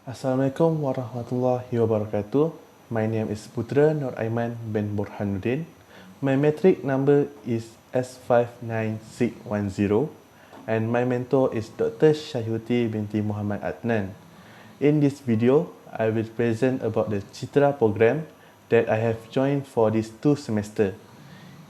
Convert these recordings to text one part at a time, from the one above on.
Assalamualaikum warahmatullahi wabarakatuh. My name is Putera Aiman bin Borhanuddin. My metric number is S59610 and my mentor is Dr. Shayuti Binti Mohamed Adnan. In this video, I will present about the Citra program that I have joined for these 2 semesters.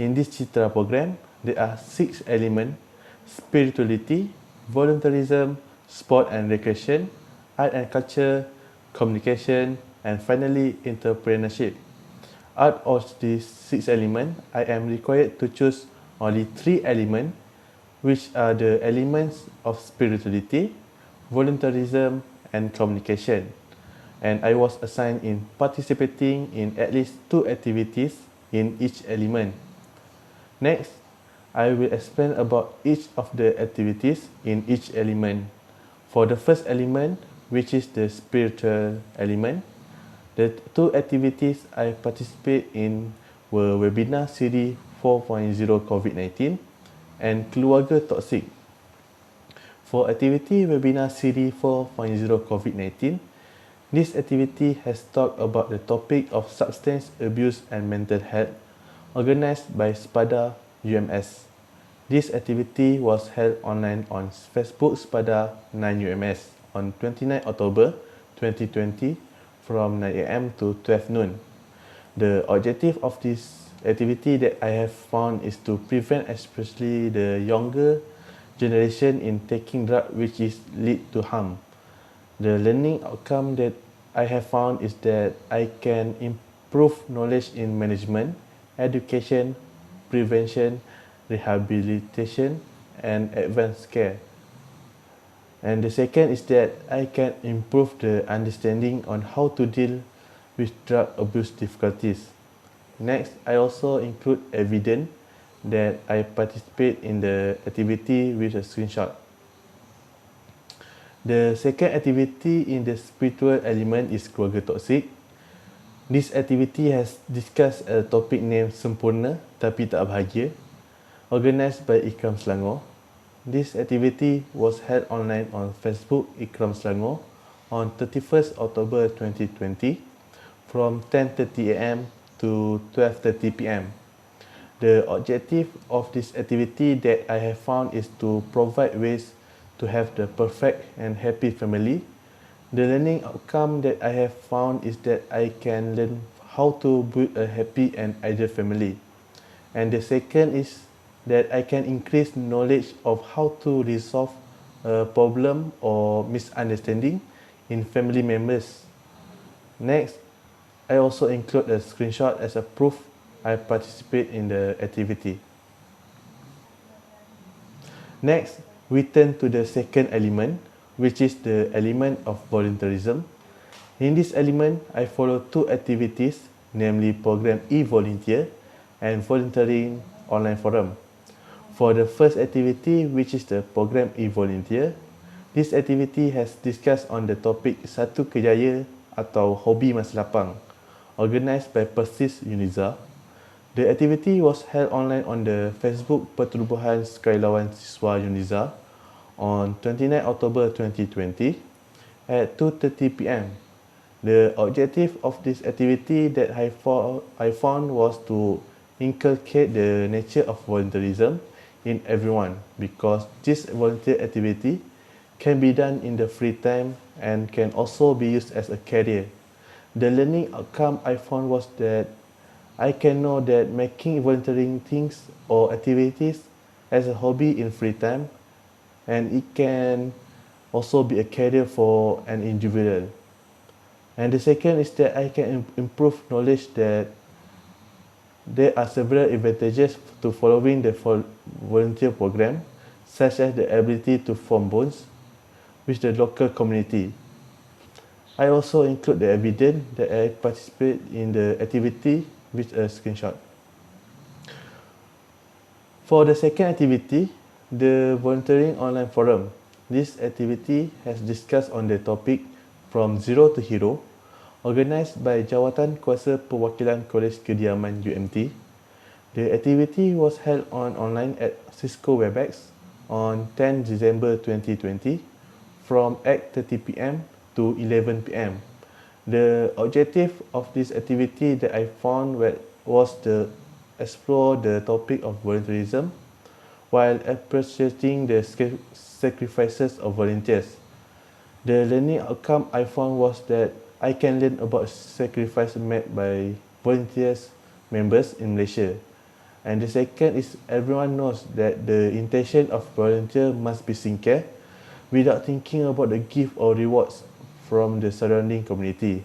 In this Citra program, there are 6 elements: spirituality, volunteerism, sport and recreation, art and culture, communication, and finally entrepreneurship. Out of these 6 elements, I am required to choose only 3 elements, which are the elements of spirituality, volunteerism, and communication. And I was assigned in participating in at least 2 activities in each element. Next, I will explain about each of the activities in each element. For the first element, which is the spiritual element, the 2 activities I participate in were webinar Siri 4.0 COVID-19 and Keluarga Toksik. For activity webinar Siri 4.0 COVID-19, this activity has talked about the topic of substance abuse and mental health, organized by SPADA UMS. This activity was held online on Facebook SPADA 9 UMS on 29 October 2020 from 9 AM to 12 noon. The objective of this activity that I have found is to prevent especially the younger generation in taking drugs which is lead to harm. The learning outcome that I have found is that I can improve knowledge in management, education, prevention, rehabilitation, and advanced care. And the second is that I can improve the understanding on how to deal with drug abuse difficulties. Next, I also include evidence that I participate in the activity with a screenshot. The second activity in the spiritual element is Keluarga Toksik. This activity has discussed a topic named Sempurna Tapi Tak Bahagia, organized by Ikram Selangor. This activity was held online on Facebook Ikram Selangor on 31st October 2020 from 10:30 AM to 12:30 PM. The objective of this activity that I have found is to provide ways to have the perfect and happy family. The learning outcome that I have found is that I can learn how to build a happy and ideal family. And the second is that I can increase knowledge of how to resolve a problem or misunderstanding in family members. Next, I also include a screenshot as a proof I participate in the activity. Next, we turn to the second element, which is the element of volunteerism. In this element, I follow 2 activities, namely program e-volunteer and volunteering online forum. For the first activity, which is the program e-volunteer, this activity has discussed on the topic Satu Kejaya atau Hobi Masa Lapang, organized by Persis Uniza. The activity was held online on the Facebook Pertubuhan Sukarelawan Siswa Uniza on 29 October 2020 at 2:30 PM. The objective of this activity that I found was to inculcate the nature of volunteerism in everyone, because this volunteer activity can be done in the free time and can also be used as a career. The learning outcome I found was that I can know that making volunteering things or activities as a hobby in free time, and it can also be a career for an individual. And the second is that I can improve knowledge that there are several advantages to following the volunteer program, such as the ability to form bonds with the local community. I also include the evidence that I participate in the activity with a screenshot. For the second activity, the volunteering online forum, this activity has discussed on the topic From Zero to Hero, organized by Jawatan Kuasa Perwakilan Kolej Kediaman UMT. The activity was held online at Cisco WebEx on 10 December 2020 from 8:30 PM to 11 p.m. The objective of this activity that I found was to explore the topic of volunteerism while appreciating the sacrifices of volunteers. The learning outcome I found was that I can learn about sacrifice made by volunteers members in Malaysia. And the second is everyone knows that the intention of volunteer must be sincere without thinking about the gift or rewards from the surrounding community.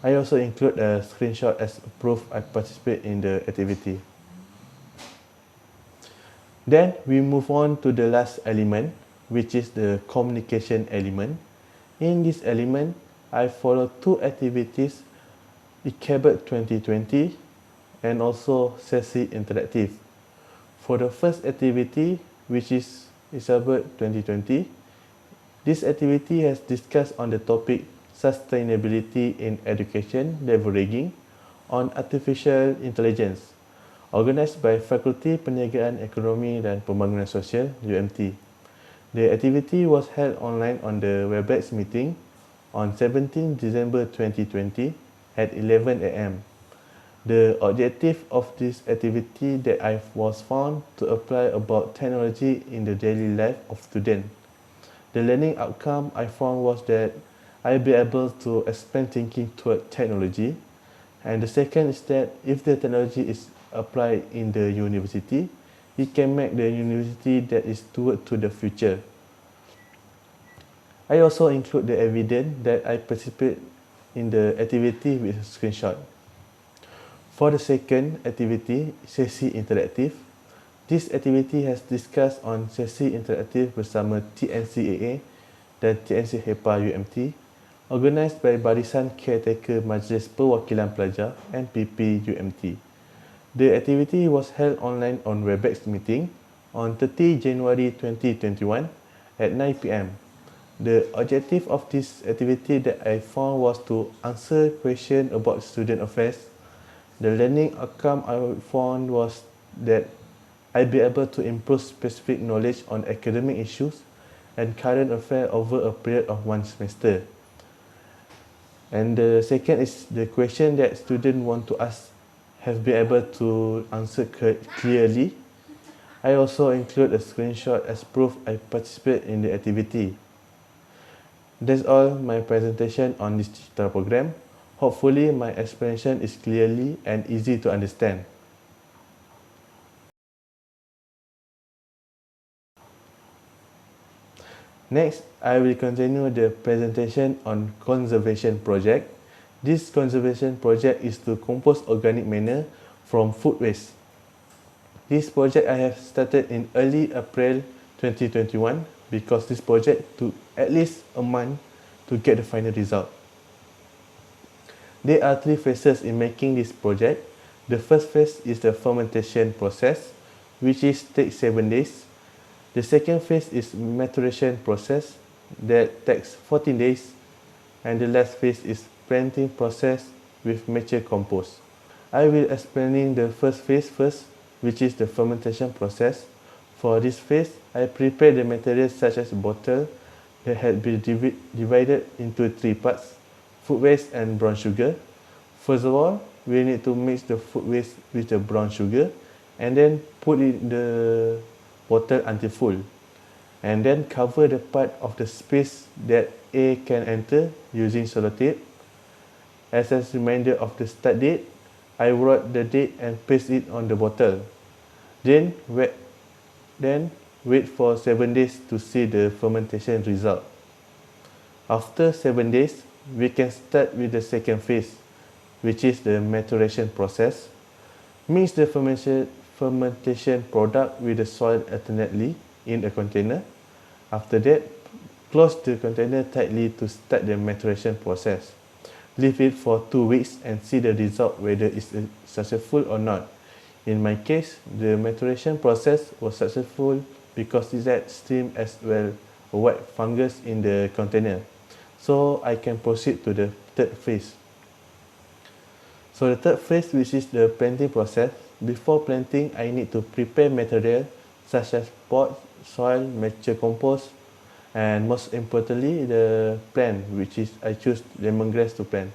I also include a screenshot as proof I participate in the activity. Then we move on to the last element, which is the communication element. In this element, I follow two activities, ICABEC 2020 and also Sesi Interaktif. For the first activity, which is ICABEC 2020, this activity has discussed on the topic Sustainability in Education Leveraging on Artificial Intelligence, organised by Fakulti Perniagaan Ekonomi dan Pembangunan Sosial (UMT). The activity was held online on the WebEx meeting on 17 December 2020 at 11 a.m. The objective of this activity that I was found to apply about technology in the daily life of students. The learning outcome I found was that I'll be able to expand thinking toward technology. And the second is that if the technology is applied in the university, it can make the university that is toward to the future. I also include the evidence that I participate in the activity with a screenshot. For the second activity, Sesi Interaktif, this activity has discussed on Sesi Interaktif bersama TNCAA dan TNC HEPA UMT, organised by Barisan Caretaker Majlis Perwakilan Pelajar MPP UMT. The activity was held online on WebEx meeting on 30 January 2021 at 9 p.m. The objective of this activity that I found was to answer questions about student affairs. The learning outcome I found was that I'd be able to improve specific knowledge on academic issues and current affairs over a period of one semester. And the second is the question that students want to ask have been able to answer clearly. I also include a screenshot as proof I participate in the activity. That's all my presentation on this Citra program. Hopefully my explanation is clearly and easy to understand. Next, I will continue the presentation on conservation project. This conservation project is to compost organic manure from food waste. This project I have started in early April 2021 because this project took at least a month to get the final result. There are three phases in making this project. The first phase is the fermentation process, which takes 7 days. The second phase is maturation process that takes 14 days. And the last phase is planting process with mature compost. I will explain the first phase first, which is the fermentation process. For this phase, I prepared the materials such as bottle that had been divided into 3 parts, food waste and brown sugar. First of all, we need to mix the food waste with the brown sugar and then put it in the bottle until full. And then cover the part of the space that air can enter using sellotape. As a reminder of the start date, I wrote the date and paste it on the bottle. Then wait for 7 days to see the fermentation result. After 7 days, we can start with the second phase, which is the maturation process. Mix the fermentation product with the soil alternately in a container. After that, close the container tightly to start the maturation process. Leave it for 2 weeks and see the result whether it's successful or not. In my case, the maturation process was successful because it had steam as well as white fungus in the container. So I can proceed to the third phase. So the third phase, which is the planting process. Before planting, I need to prepare material such as pot, soil, mature compost, and most importantly, the plant, which is I choose lemongrass to plant.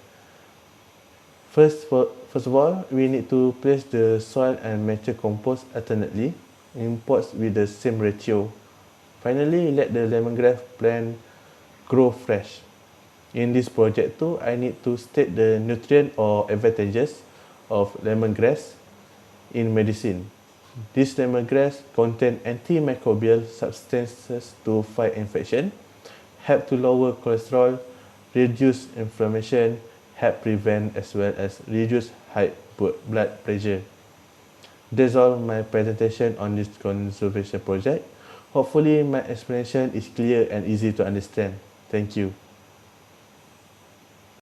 First of all, we need to place the soil and mature compost alternately in pots with the same ratio. Finally, let the lemongrass plant grow fresh. In this project too, I need to state the nutrient or advantages of lemongrass in medicine. This lemongrass contains antimicrobial substances to fight infection, help to lower cholesterol, reduce inflammation, help prevent as well as reduce high blood pressure. That's all my presentation on this conservation project. Hopefully my explanation is clear and easy to understand. Thank you.